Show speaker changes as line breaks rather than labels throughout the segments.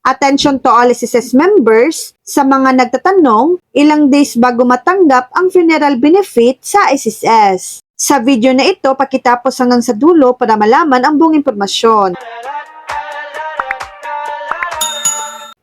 Attention to all SSS members, sa mga nagtatanong, ilang days bago matanggap ang funeral benefit sa SSS. Sa video na ito, pakitapos hanggang sa dulo para malaman ang buong impormasyon.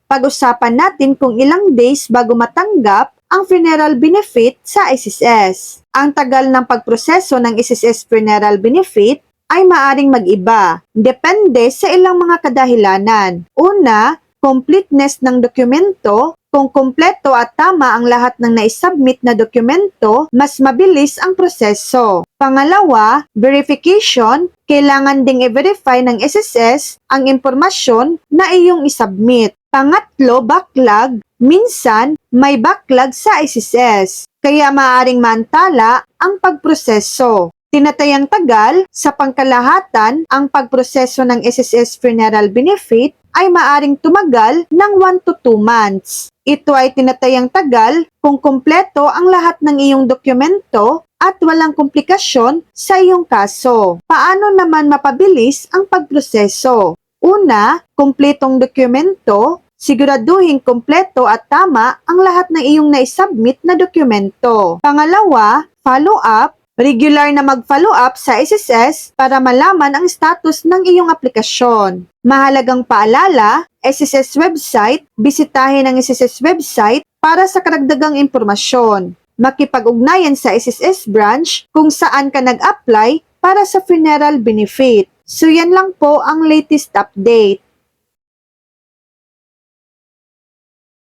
Pag-usapan natin kung ilang days bago matanggap ang funeral benefit sa SSS. Ang tagal ng pagproseso ng SSS funeral benefit ay maaring mag-iba, depende sa ilang mga kadahilanan. Una, completeness ng dokumento. Kung kumpleto at tama ang lahat ng naisubmit na dokumento, mas mabilis ang proseso. Pangalawa, verification. Kailangan ding i-verify ng SSS ang impormasyon na iyong isubmit. Pangatlo, backlog. Minsan, may backlog sa SSS, kaya maaaring maantala ang pagproseso. Tinatayang tagal, sa pangkalahatan, ang pagproseso ng SSS funeral benefit ay maaring tumagal ng 1 to 2 months. Ito ay tinatayang tagal kung kumpleto ang lahat ng iyong dokumento at walang komplikasyon sa iyong kaso. Paano naman mapabilis ang pagproseso? Una, kumpletong dokumento. Siguraduhin kumpleto at tama ang lahat ng iyong naisubmit na dokumento. Pangalawa, follow-up. Regular na mag-follow up sa SSS para malaman ang status ng iyong aplikasyon. Mahalagang paalala, SSS website, bisitahin ang SSS website para sa karagdagang impormasyon. Makipag-ugnayan sa SSS branch kung saan ka nag-apply para sa funeral benefit. So yan lang po ang latest update.